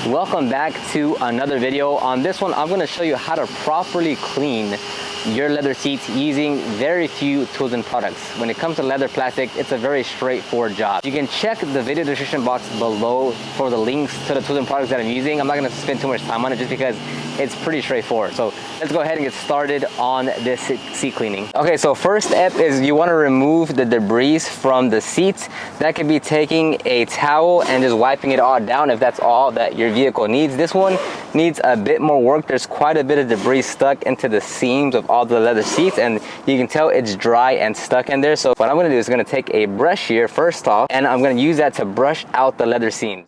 Welcome back to another video. On this one, I'm going to show you how to properly clean your leather seats using very few tools and products. When it comes to leather plastic, it's a very straightforward job. You can check the video description box below for the links to the tools and products that I'm using. I'm not going to spend too much time on it just because it's pretty straightforward. So let's go ahead and get started on this seat cleaning. Okay, so first step is you want to remove the debris from the seats. That could be taking a towel and just wiping it all down if that's all that your vehicle needs. This one needs a bit more work. There's quite a bit of debris stuck into the seams of all the leather seats, and you can tell it's dry and stuck in there. So what I'm going to do is going to take a brush here first off, and I'm going to use that to brush out the leather seams.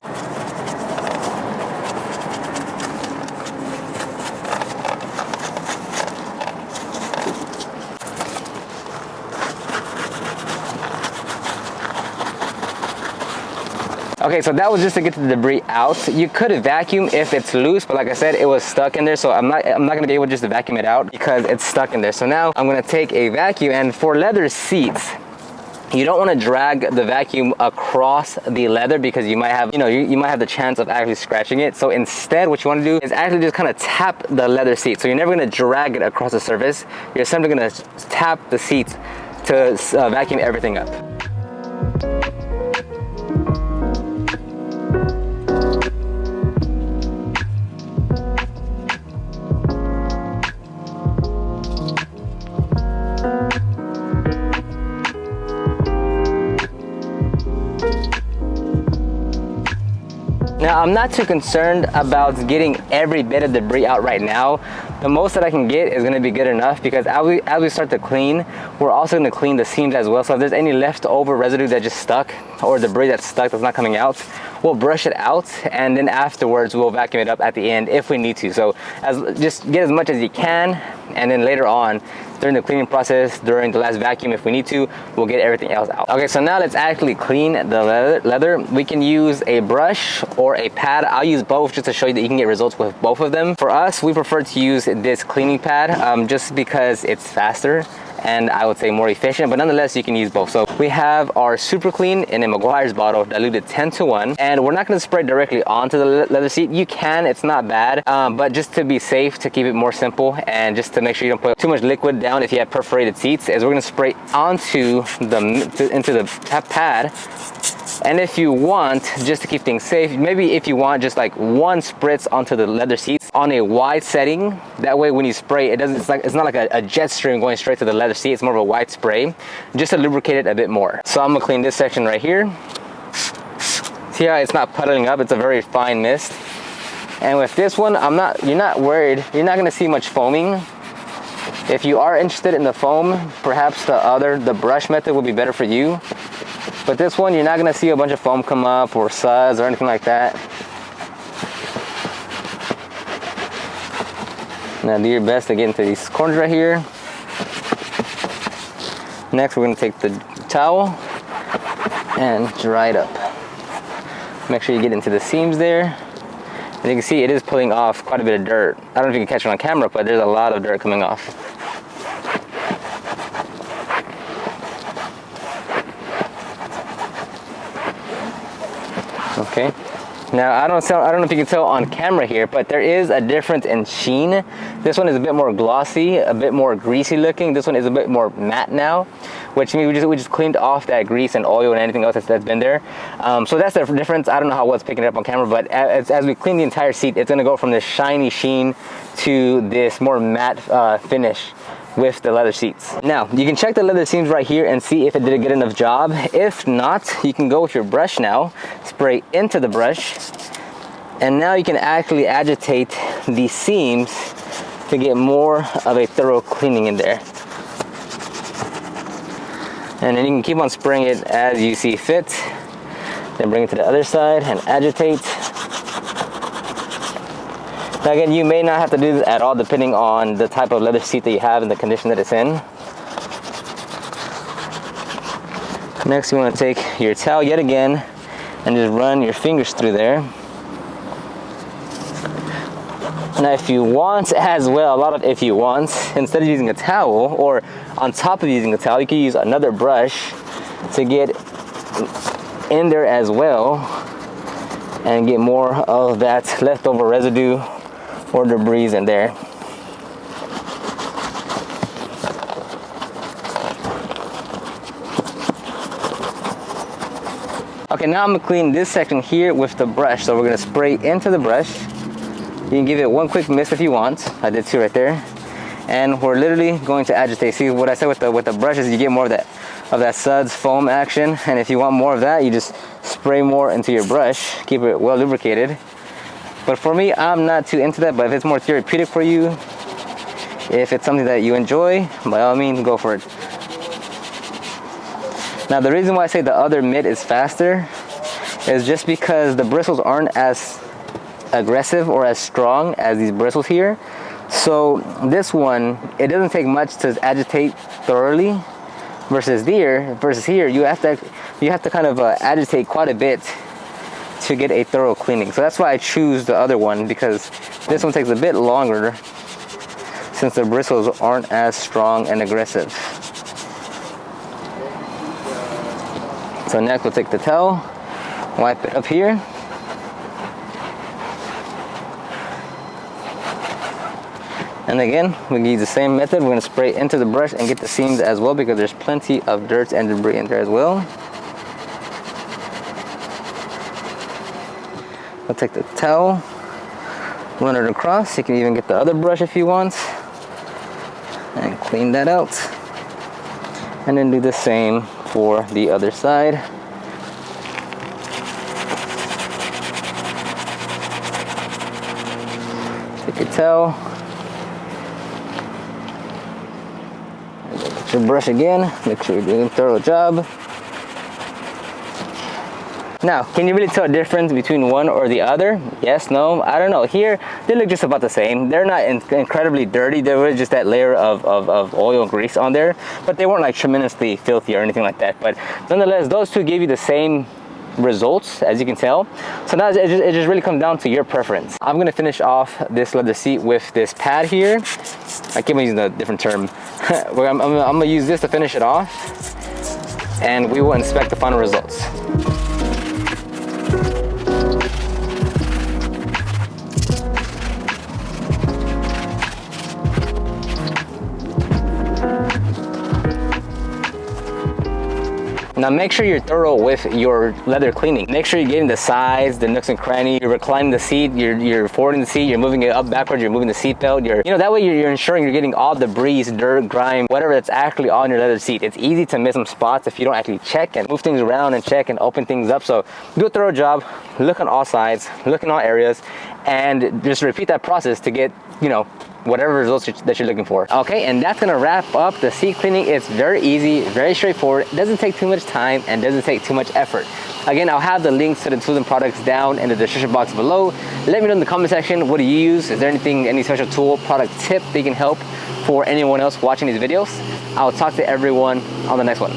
Okay, so that was just to get the debris out. You could vacuum if it's loose, but like I said, it was stuck in there, so I'm not gonna be able just to vacuum it out because it's stuck in there. So now I'm gonna take a vacuum, and for leather seats, you don't want to drag the vacuum across the leather because you might have, you might have the chance of actually scratching it. So instead, what you want to do is actually just kind of tap the leather seat. So you're never going to drag it across the surface. You're simply going to tap the seats to vacuum everything up. Now, I'm not too concerned about getting every bit of debris out right now. The most that I can get is going to be good enough because as we start to clean, we're also going to clean the seams as well. So if there's any leftover residue that just stuck or debris that's stuck that's not coming out, we'll brush it out, and then afterwards we'll vacuum it up at the end if we need to. So just get as much as you can, and then later on during the cleaning process, during the last vacuum, if we need to, we'll get everything else out. Okay, so now let's actually clean the leather. We can use a brush or a pad. I'll use both just to show you that you can get results with both of them. For us, we prefer to use this cleaning pad just because it's faster and I would say more efficient, but nonetheless you can use both. So we have our Super Clean in a Meguiar's bottle, diluted 10:1, and we're not going to spray directly onto the leather seat. You can, it's not bad, but just to be safe, to keep it more simple and just to make sure you don't put too much liquid down if you have perforated seats, is we're going to spray onto into the pad. And if you want, just to keep things safe, maybe if you want just like one spritz onto the leather seats on a wide setting, that way when you spray it's not like a jet stream going straight to the leather seat. It's more of a wide spray just to lubricate it a bit more. So I'm gonna clean this section right here. See how it's not puddling up? It's a very fine mist. And with this one, you're not worried, you're not gonna see much foaming. If you are interested in the foam, perhaps the brush method would be better for you. But this one, you're not gonna see a bunch of foam come up or suds or anything like that. Now do your best to get into these corners right here. Next, we're gonna take the towel and dry it up. Make sure you get into the seams there. And you can see it is pulling off quite a bit of dirt. I don't know if you can catch it on camera, but there's a lot of dirt coming off. Okay, now I don't know if you can tell on camera here, but there is a difference in sheen. This one is a bit more glossy, a bit more greasy looking. This one is a bit more matte now, which means we just cleaned off that grease and oil and anything else that's been there. So that's the difference. I don't know how it's picking it up on camera, but as we clean the entire seat, it's gonna go from this shiny sheen to this more matte finish with the leather seats. Now, you can check the leather seams right here and see if it did a good enough job. If not, you can go with your brush now, spray into the brush, and now you can actually agitate the seams to get more of a thorough cleaning in there. And then you can keep on spraying it as you see fit. Then bring it to the other side and agitate. Now again, you may not have to do this at all depending on the type of leather seat that you have and the condition that it's in. Next, you want to take your towel yet again and just run your fingers through there. Now if you want as well, a lot of if you want, instead of using a towel or on top of using a towel, you can use another brush to get in there as well and get more of that leftover residue or debris in there. Okay, now I'm gonna clean this section here with the brush. So we're gonna spray into the brush. You can give it one quick mist if you want. I did 2 right there. And we're literally going to agitate. See what I said with the brush is you get more of that suds foam action. And if you want more of that, you just spray more into your brush. Keep it well lubricated. But for me, I'm not too into that. But if it's more therapeutic for you, if it's something that you enjoy, by all means, go for it. Now the reason why I say the other mitt is faster is just because the bristles aren't as aggressive or as strong as these bristles here. So this one, it doesn't take much to agitate thoroughly versus here you have to kind of agitate quite a bit to get a thorough cleaning. So that's why I choose the other one, because this one takes a bit longer since the bristles aren't as strong and aggressive. So next we'll take the towel, wipe it up here. And again, we can use the same method. We're gonna spray into the brush and get the seams as well, because there's plenty of dirt and debris in there as well. I'll take the towel, run it across. You can even get the other brush if you want, and clean that out. And then do the same for the other side. Take your towel, get your brush again, make sure you're doing a thorough job. Now, can you really tell a difference between one or the other? Yes, no, I don't know. Here, they look just about the same. They're not incredibly dirty. There was just that layer of oil and grease on there, but they weren't like tremendously filthy or anything like that. But nonetheless, those two give you the same results, as you can tell. So now it just really comes down to your preference. I'm gonna finish off this leather seat with this pad here. I keep using a different term. I'm gonna use this to finish it off, and we will inspect the final results. Now make sure you're thorough with your leather cleaning. Make sure you're getting the sides, the nooks and crannies. You're reclining the seat, you're forwarding the seat, you're moving it up backwards, you're moving the seat belt. That way you're ensuring you're getting all debris, dirt, grime, whatever that's actually on your leather seat. It's easy to miss some spots if you don't actually check and move things around and check and open things up. So do a thorough job, look on all sides, look in all areas, and just repeat that process to get, whatever results that you're looking for. Okay, and that's gonna wrap up the seat cleaning. It's very easy, very straightforward. It doesn't take too much time and doesn't take too much effort. Again, I'll have the links to the tools and products down in the description box below. Let me know in the comment section, what do you use? Is there any special tool, product tip that can help for anyone else watching these videos? I'll talk to everyone on the next one.